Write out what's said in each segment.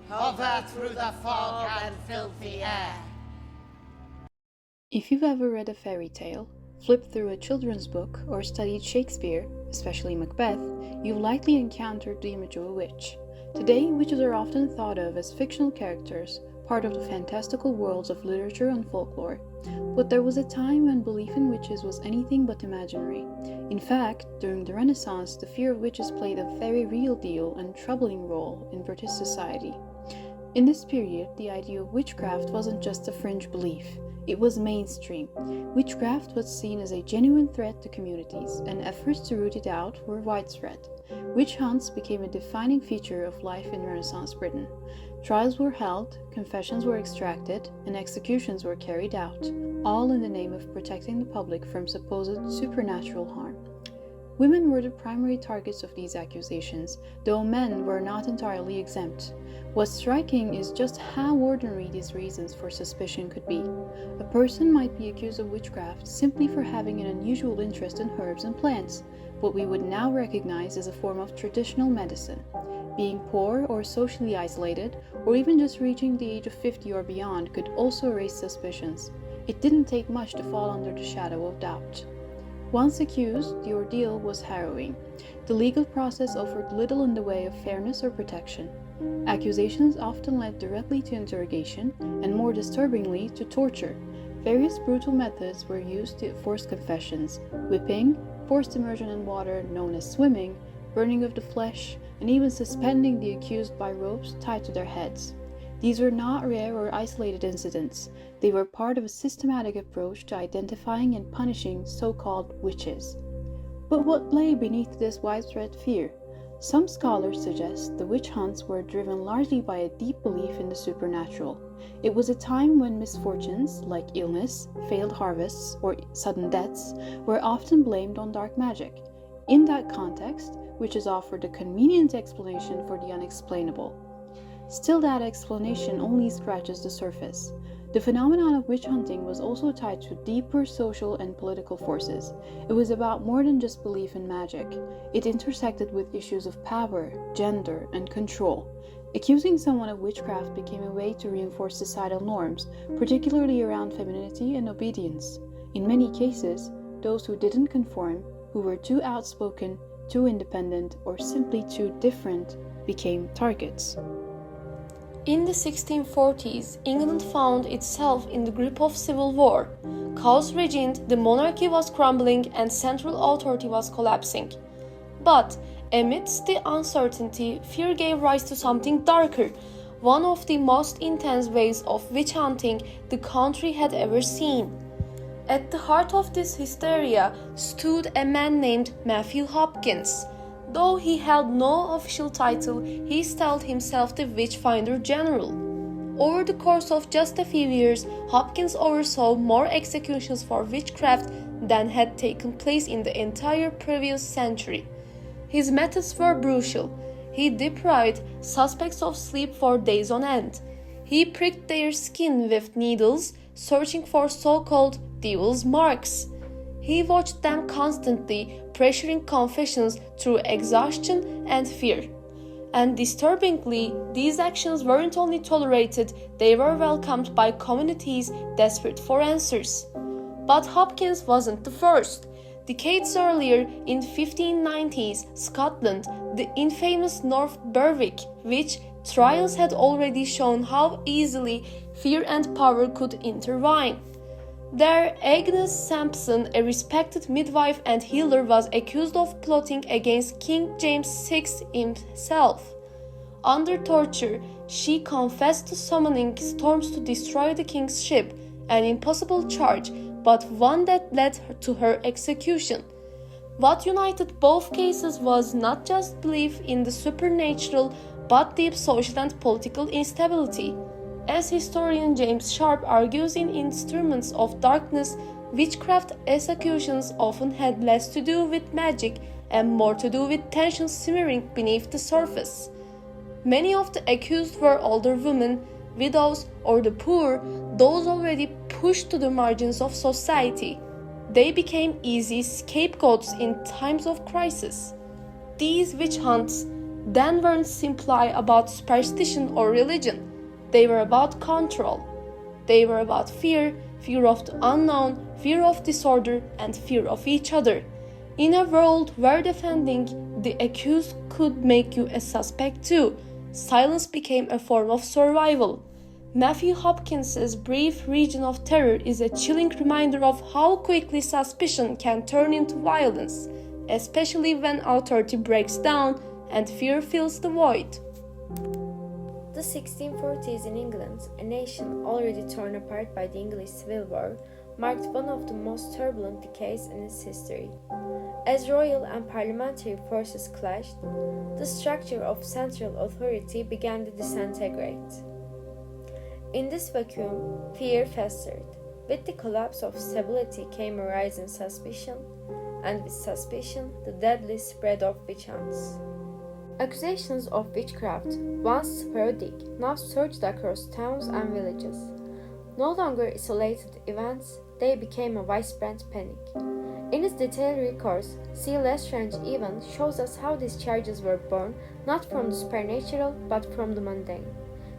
hover through the fog and filthy air. If you've ever read a fairy tale, flipped through a children's book, or studied Shakespeare, especially Macbeth, you've likely encountered the image of a witch. Today, witches are often thought of as fictional characters, part of the fantastical worlds of literature and folklore. But there was a time when belief in witches was anything but imaginary. In fact, during the Renaissance, the fear of witches played a very real deal and troubling role in British society. In this period, the idea of witchcraft wasn't just a fringe belief. It was mainstream. Witchcraft was seen as a genuine threat to communities, and efforts to root it out were widespread. Witch hunts became a defining feature of life in Renaissance Britain. Trials were held, confessions were extracted, and executions were carried out, all in the name of protecting the public from supposed supernatural harm. Women were the primary targets of these accusations, though men were not entirely exempt. What's striking is just how ordinary these reasons for suspicion could be. A person might be accused of witchcraft simply for having an unusual interest in herbs and plants, what we would now recognize as a form of traditional medicine. Being poor or socially isolated, or even just reaching the age of 50 or beyond could also raise suspicions. It didn't take much to fall under the shadow of doubt. Once accused, the ordeal was harrowing. The legal process offered little in the way of fairness or protection. Accusations often led directly to interrogation, and more disturbingly, to torture. Various brutal methods were used to force confessions: whipping, forced immersion in water known as swimming, burning of the flesh, and even suspending the accused by ropes tied to their heads. These were not rare or isolated incidents. They were part of a systematic approach to identifying and punishing so-called witches. But what lay beneath this widespread fear? Some scholars suggest the witch hunts were driven largely by a deep belief in the supernatural. It was a time when misfortunes, like illness, failed harvests, or sudden deaths, were often blamed on dark magic. In that context, witches offered a convenient explanation for the unexplainable. Still, that explanation only scratches the surface. The phenomenon of witch hunting was also tied to deeper social and political forces. It was about more than just belief in magic. It intersected with issues of power, gender, and control. Accusing someone of witchcraft became a way to reinforce societal norms, particularly around femininity and obedience. In many cases, those who didn't conform, who were too outspoken, too independent, or simply too different, became targets. In the 1640s, England found itself in the grip of civil war. Chaos reigned, the monarchy was crumbling, and central authority was collapsing. But amidst the uncertainty, fear gave rise to something darker, one of the most intense waves of witch hunting the country had ever seen. At the heart of this hysteria stood a man named Matthew Hopkins. Though he held no official title, he styled himself the Witchfinder General. Over the course of just a few years, Hopkins oversaw more executions for witchcraft than had taken place in the entire previous century. His methods were brutal. He deprived suspects of sleep for days on end. He pricked their skin with needles, searching for so-called devil's marks. He watched them constantly, pressuring confessions through exhaustion and fear. And disturbingly, these actions weren't only tolerated, they were welcomed by communities desperate for answers. But Hopkins wasn't the first. Decades earlier, in 1590s Scotland, the infamous North Berwick witch trials had already shown how easily fear and power could intertwine. There, Agnes Sampson, a respected midwife and healer, was accused of plotting against King James VI himself. Under torture, she confessed to summoning storms to destroy the king's ship, an impossible charge, but one that led to her execution. What united both cases was not just belief in the supernatural, but deep social and political instability. As historian James Sharp argues in Instruments of Darkness, witchcraft executions often had less to do with magic and more to do with tensions simmering beneath the surface. Many of the accused were older women, widows, or the poor, those already pushed to the margins of society. They became easy scapegoats in times of crisis. These witch hunts then weren't simply about superstition or religion. They were about control. They were about fear, fear of the unknown, fear of disorder, and fear of each other. In a world where defending the accused could make you a suspect too, silence became a form of survival. Matthew Hopkins's brief Region of Terror is a chilling reminder of how quickly suspicion can turn into violence, especially when authority breaks down and fear fills the void. The 1640s in England, a nation already torn apart by the English Civil War, marked one of the most turbulent decades in its history. As royal and parliamentary forces clashed, the structure of central authority began to disintegrate. In this vacuum, fear festered. With the collapse of stability came a rise in suspicion, and with suspicion, the deadly spread of witch hunts. Accusations of witchcraft, once sporadic, now surged across towns and villages. No longer isolated events, they became a widespread panic. In its detailed records, C. Lestrange even shows us how these charges were born not from the supernatural but from the mundane.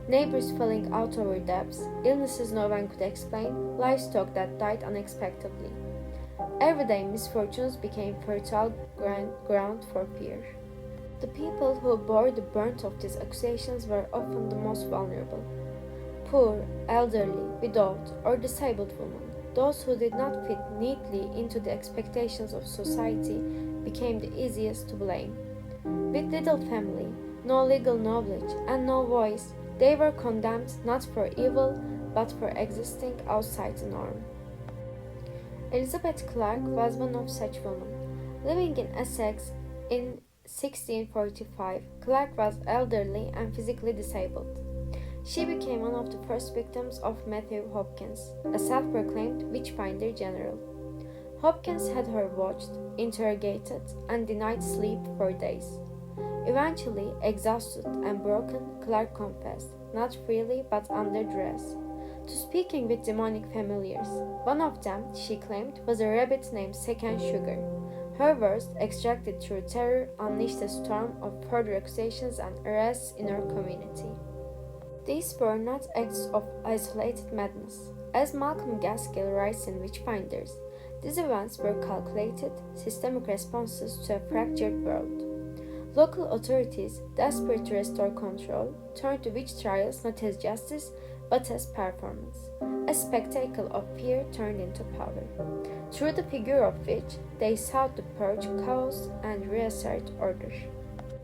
Neighbors falling out over debts, illnesses no one could explain, livestock that died unexpectedly. Everyday misfortunes became fertile ground for fear. The people who bore the brunt of these accusations were often the most vulnerable. Poor, elderly, widowed, or disabled women, those who did not fit neatly into the expectations of society, became the easiest to blame. With little family, no legal knowledge, and no voice, they were condemned not for evil, but for existing outside the norm. Elizabeth Clark was one of such women. Living in Essex in 1645, Clark was elderly and physically disabled. She became one of the first victims of Matthew Hopkins, a self-proclaimed witch-finder general. Hopkins had her watched, interrogated, and denied sleep for days. Eventually, exhausted and broken, Clark confessed, not freely but under duress, to speaking with demonic familiars. One of them, she claimed, was a rabbit named Second Sugar. Her words, extracted through terror, unleashed a storm of further accusations and arrests in her community. These were not acts of isolated madness. As Malcolm Gaskill writes in Witchfinders, these events were calculated, systemic responses to a fractured world. Local authorities, desperate to restore control, turned to witch trials not as justice, but as performance, a spectacle of fear turned into power. Through the figure of witch, they sought to purge chaos and reassert order.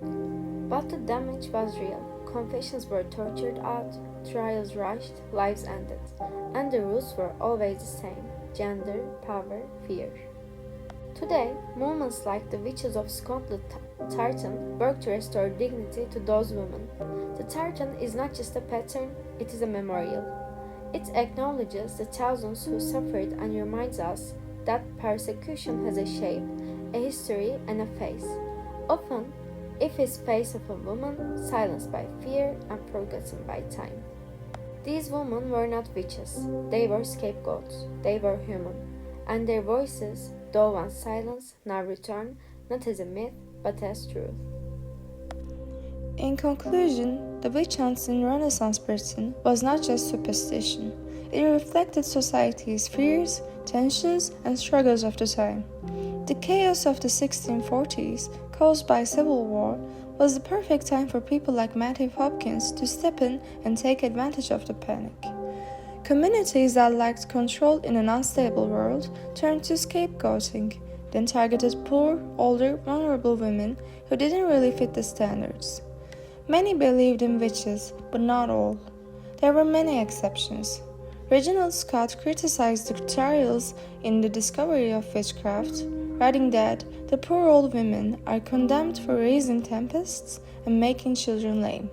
But the damage was real. Confessions were tortured out, trials rushed, lives ended, and the rules were always the same: gender, power, fear. Today, movements like the Witches of Scotland tartan work to restore dignity to those women. The tartan is not just a pattern, it is a memorial. It acknowledges the thousands who suffered and reminds us that persecution has a shape, a history, and a face. Often, if it's face of a woman, silenced by fear and forgotten by time. These women were not witches, they were scapegoats, they were human, and their voices, though once silenced, now return, not as a myth, but as truth. In conclusion, the witch hunts in Renaissance Britain was not just superstition. It reflected society's fears, tensions, and struggles of the time. The chaos of the 1640s, caused by civil war, was the perfect time for people like Matthew Hopkins to step in and take advantage of the panic. Communities that lacked control in an unstable world turned to scapegoating, then targeted poor, older, vulnerable women who didn't really fit the standards. Many believed in witches, but not all. There were many exceptions. Reginald Scott criticized the trials in The Discovery of Witchcraft, writing that the poor old women are condemned for raising tempests and making children lame.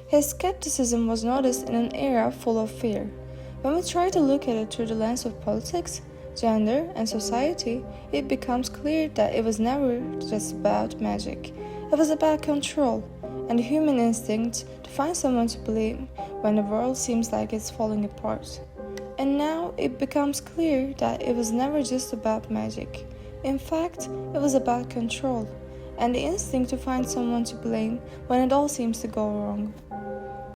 His skepticism was noticed in an era full of fear. When we try to look at it through the lens of politics, gender, and society, it becomes clear that it was never just about magic. It was about control and the human instinct to find someone to blame when the world seems like it's falling apart. And now it becomes clear that it was never just about magic. In fact, it was about control, and the instinct to find someone to blame when it all seems to go wrong.